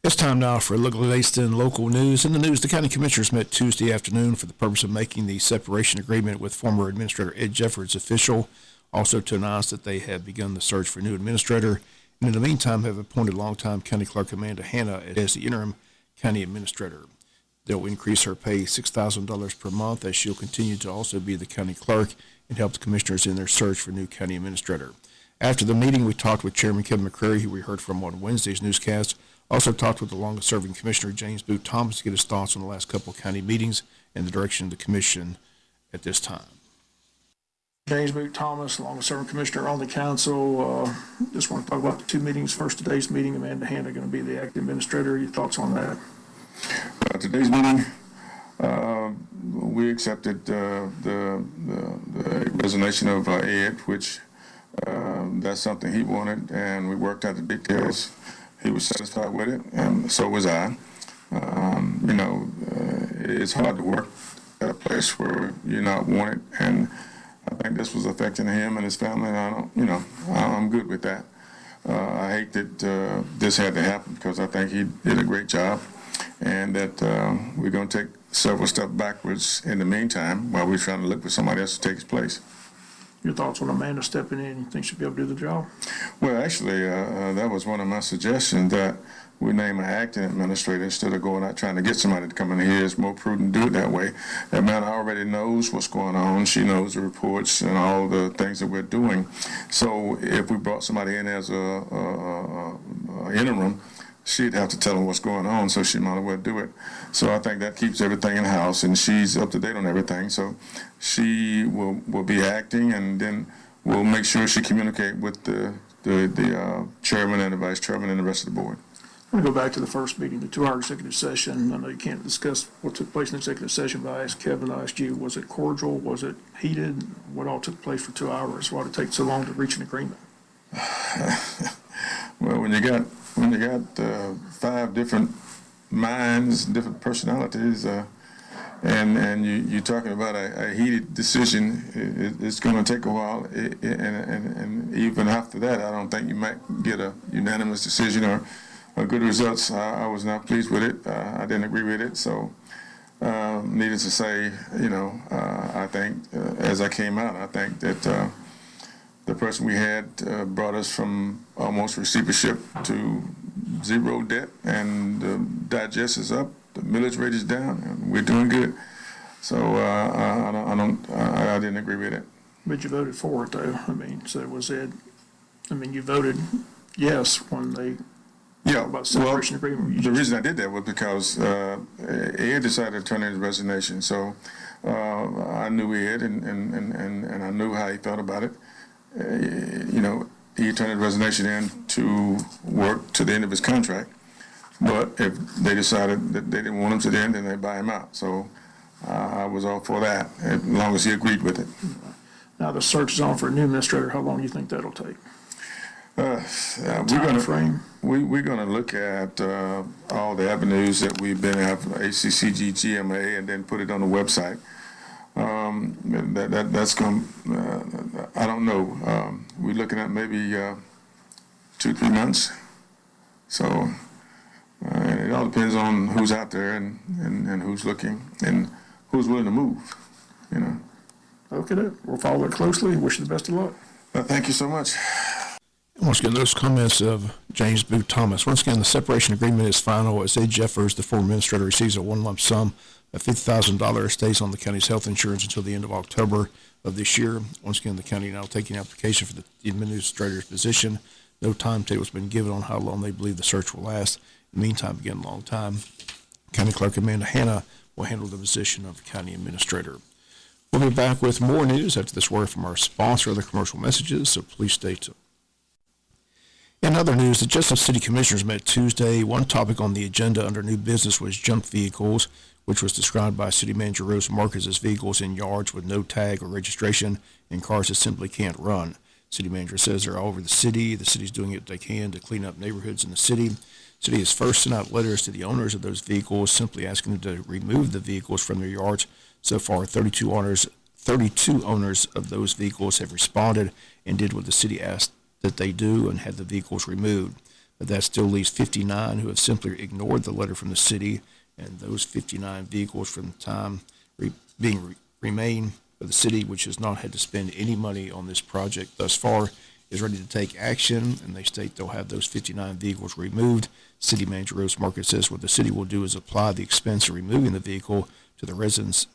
It's time now for latest in local news. In the news, the county commissioners met Tuesday afternoon for the purpose of making the separation agreement with former administrator Ed Jeffords official, also to announce that they have begun the search for a new administrator, and in the meantime have appointed longtime County Clerk Amanda Hanna as the interim county administrator. They'll increase her pay $6,000 per month, as she'll continue to also be the county clerk and help the commissioners in their search for a new county administrator. After the meeting, we talked with Chairman Kevin McCrary, who we heard from on Wednesday's newscast. Also talked with the longest-serving commissioner, James Boot Thomas, to get his thoughts on the last couple of county meetings and the direction of the commission at this time. James Boot Thomas, longest-serving commissioner on the council. Just want to talk about the two meetings. First, today's meeting, Amanda Hanna going to be the acting administrator. Your thoughts on that? Today's meeting, we accepted the resignation of Ed, which that's something he wanted, and we worked out the details. He was satisfied with it, and so was I. It's hard to work at a place where you're not wanted, and I think this was affecting him and his family, and I'm good with that. I hate that this had to happen because I think he did a great job, and that we're going to take several steps backwards in the meantime while we're trying to look for somebody else to take his place. Your thoughts on Amanda stepping in? You think she'll be able to do the job? Well, actually, that was one of my suggestions, that we name an acting administrator instead of going out trying to get somebody to come in here. It's more prudent to do it that way. Amanda already knows what's going on. She knows the reports and all the things that we're doing. So if we brought somebody in as a interim, she'd have to tell them what's going on, so she might as well do it. So I think that keeps everything in house, and she's up to date on everything. So she will be acting, and then we'll make sure she communicate with the chairman and the vice chairman and the rest of the board. I'm going to go back to the first meeting, the 2-hour executive session. I know you can't discuss what took place in the executive session, but I asked Kevin, I asked you, was it cordial? Was it heated? What all took place for 2 hours? Why did it take so long to reach an agreement? Well, when you got 5 different minds, different personalities, and you're talking about a heated decision, it's going to take a while, and even after that, I don't think you might get a unanimous decision or good results. I was not pleased with it. I didn't agree with it. So, needless to say, I think as I came out, I think that the person we had brought us from almost receivership to zero debt, and the digest is up, the millage rate is down, and we're doing good. So I didn't agree with it. But you voted for it, though. So was it? You voted yes when they. Yeah, about separation agreement. The reason I did that was because Ed decided to turn in his resignation. So I knew Ed, and I knew how he felt about it. He turned his resignation in to work to the end of his contract. But if they decided that they didn't want him to the end, then they buy him out. So I was all for that, as long as he agreed with it. Now the search is on for a new administrator. How long do you think that'll take? We're going to look at all the avenues that we've been at, ACCG, GMA, and then put it on the website. That's going. I don't know. We're looking at maybe 2-3 months. So it all depends on who's out there and who's looking and who's willing to move. Okay, we'll follow it closely. Wish you the best of luck. Thank you so much. Once again, those comments of James Boot Thomas. Once again, the separation agreement is final as Ed Jeffords, the former administrator, receives a one lump sum of $50,000, stays on the county's health insurance until the end of October of this year. Once again, the county now taking application for the administrator's position. No timetable has been given on how long they believe the search will last. In the meantime, again, a long time, County Clerk Amanda Hanna will handle the position of county administrator. We'll be back with more news after this word from our sponsor, other commercial messages, so please stay tuned. In other news, the Jessup City Commissioners met Tuesday. One topic on the agenda under new business was junk vehicles, which was described by City Manager Rose Marcus as vehicles in yards with no tag or registration and cars that simply can't run. City Manager says they're all over the city. The city's doing what they can to clean up neighborhoods in the city. City has first sent out letters to the owners of those vehicles, simply asking them to remove the vehicles from their yards. So far, 32 owners of those vehicles have responded and did what the city asked that they do and had the vehicles removed. but that still leaves 59 who have simply ignored the letter from the city, and those 59 vehicles from the time remain of the city, which has not had to spend any money on this project thus far, is ready to take action, and they state they'll have those 59 vehicles removed. City Manager Rose Market says what the city will do is apply the expense of removing the vehicle to the residents'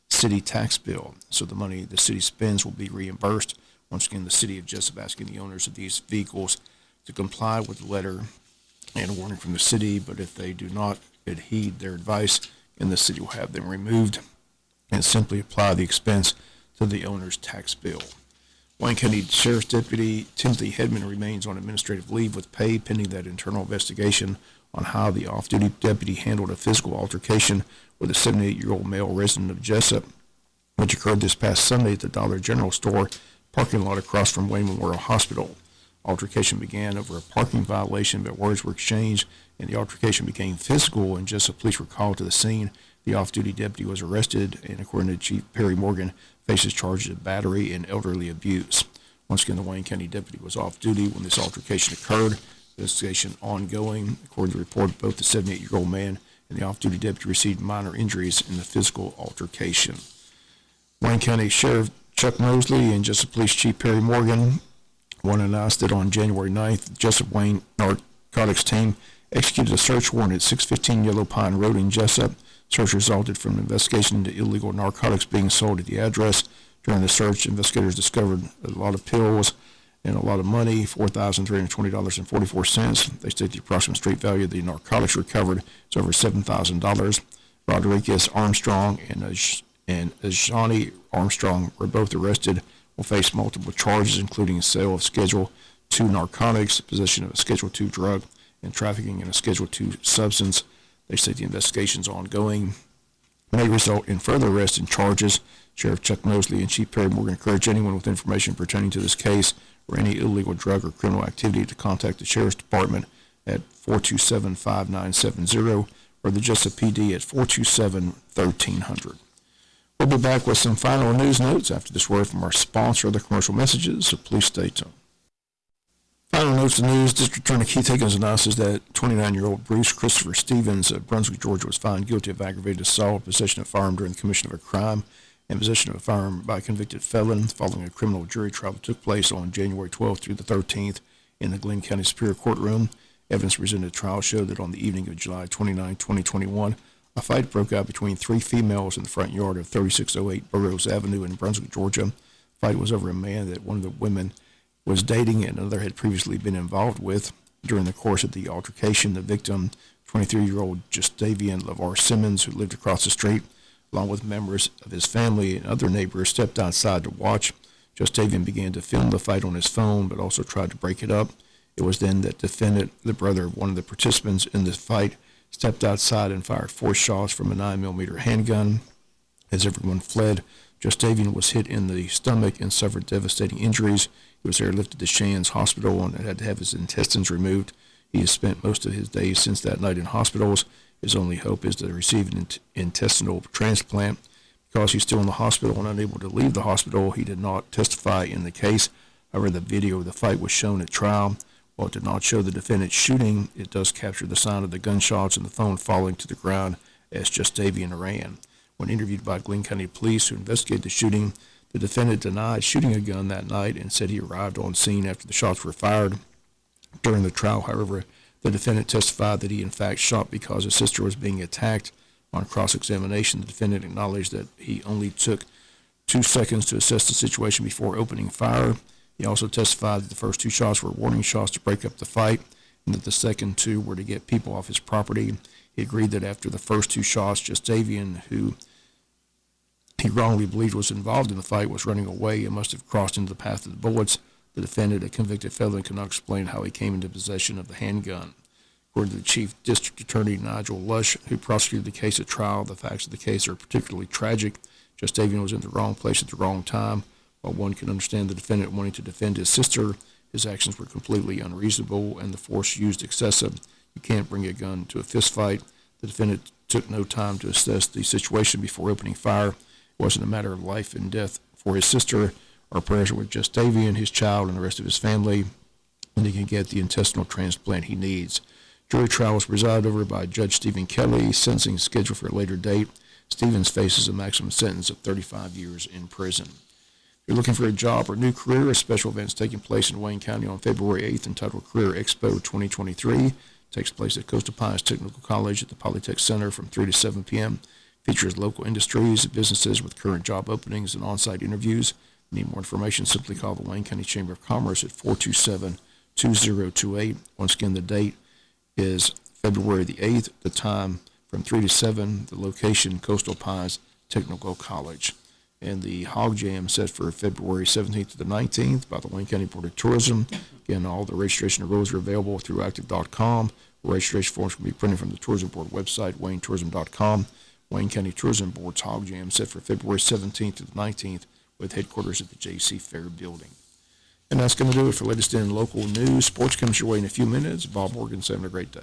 city tax bill. So the money the city spends will be reimbursed. Once again, the city of Jessup asking the owners of these vehicles to comply with the letter and a warning from the city, but if they do not heed their advice, then the city will have them removed and simply apply the expense to the owner's tax bill. Wayne County Sheriff's Deputy Timothy Hedman remains on administrative leave with pay pending that internal investigation on how the off-duty deputy handled a physical altercation with a 78-year-old male resident of Jessup, which occurred this past Sunday at the Dollar General store parking lot across from Wayne Memorial Hospital. Altercation began over a parking violation, but words were exchanged, and the altercation became physical, and Jessup police were called to the scene. The off-duty deputy was arrested, and according to Chief Perry Morgan, faces charges of battery and elderly abuse. Once again, the Wayne County deputy was off-duty when this altercation occurred. Investigation ongoing. According to the report, both the 78-year-old man and the off-duty deputy received minor injuries in the physical altercation. Wayne County Sheriff Chuck Mosley and Jessup Police Chief Perry Morgan announced that on January 9th, the Jessup Wayne Narcotics team executed a search warrant at 615 Yellow Pine Road in Jessup. Search resulted from an investigation into illegal narcotics being sold at the address. During the search, investigators discovered a lot of pills and a lot of money, $4,320.44. They state the approximate street value of the narcotics recovered is over $7,000. Rodriguez Armstrong and Ajani Armstrong were both arrested, will face multiple charges, including sale of Schedule II narcotics, possession of a Schedule II drug, and trafficking in a Schedule II substance. They say the investigations ongoing may result in further arrests and charges. Sheriff Chuck Mosley and Chief Perry Morgan encourage anyone with information pertaining to this case or any illegal drug or criminal activity to contact the Sheriff's Department at 427-5970 or the Jessup PD at 427-1300. We'll be back with some final news notes after this word from our sponsor, other commercial messages, so please stay tuned. Final notes of news, District Attorney Keith Higgins announces that 29-year-old Bruce Christopher Stevens of Brunswick, Georgia, was found guilty of aggravated assault, possession of a firearm during the commission of a crime, and possession of a firearm by a convicted felon following a criminal jury trial that took place on January 12th through the 13th in the Glenn County Superior Courtroom. Evidence presented at trial showed that on the evening of July 29, 2021, a fight broke out between three females in the front yard of 3608 Burroughs Avenue in Brunswick, Georgia. The fight was over a man that one of the women was dating and another had previously been involved with. During the course of the altercation, the victim, 23-year-old Justavian LeVar Simmons, who lived across the street, along with members of his family and other neighbors, stepped outside to watch. Justavian began to film the fight on his phone, but also tried to break it up. It was then that defendant, the brother of one of the participants in the fight, stepped outside and fired 4 shots from a 9mm handgun. As everyone fled, Justavian was hit in the stomach and suffered devastating injuries. He was airlifted to Shands Hospital and had to have his intestines removed. He has spent most of his days since that night in hospitals. His only hope is to receive an intestinal transplant. Because he's still in the hospital and unable to leave the hospital, he did not testify in the case. However, the video of the fight was shown at trial. While it did not show the defendant shooting, it does capture the sound of the gunshots and the phone falling to the ground as Justavian ran. When interviewed by Glenn County Police, who investigated the shooting, the defendant denied shooting a gun that night and said he arrived on scene after the shots were fired. During the trial, however, the defendant testified that he in fact shot because his sister was being attacked. On cross-examination, the defendant acknowledged that he only took 2 seconds to assess the situation before opening fire. He also testified that the first 2 shots were warning shots to break up the fight and that the second 2 were to get people off his property. He agreed that after the first 2 shots, Justavian, who he wrongly believed was involved in the fight, was running away and must have crossed into the path of the bullets. The defendant, a convicted felon, could not explain how he came into possession of the handgun. According to the Chief District Attorney Nigel Lush, who prosecuted the case at trial, the facts of the case are particularly tragic. Justavian was in the wrong place at the wrong time. While one can understand the defendant wanting to defend his sister, his actions were completely unreasonable and the force used excessive. You can't bring a gun to a fist fight. The defendant took no time to assess the situation before opening fire. It wasn't a matter of life and death for his sister. Our prayers are with Justavian, his child, and the rest of his family. and he can get the intestinal transplant he needs. Jury trial was presided over by Judge Stephen Kelly, sentencing scheduled for a later date. Stevens faces a maximum sentence of 35 years in prison. If you're looking for a job or new career, a special event is taking place in Wayne County on February 8th entitled Career Expo 2023. It takes place at Coastal Pines Technical College at the Polytech Center from 3 to 7 p.m. Features local industries, businesses with current job openings, and on-site interviews. Need more information, simply call the Wayne County Chamber of Commerce at 427-2028. Once again, the date is February the 8th, the time from 3 to 7, the location Coastal Pines Technical College. And the Hog Jam set for February 17th to the 19th by the Wayne County Board of Tourism. Again, all the registration rules are available through active.com. Registration forms can be printed from the Tourism Board website, waynetourism.com. Wayne County Tourism Board's Hog Jam set for February 17th to the 19th with headquarters at the J.C. Fair Building. And that's going to do it for latest in local news. Sports comes your way in a few minutes. Bob Morgan's having a great day.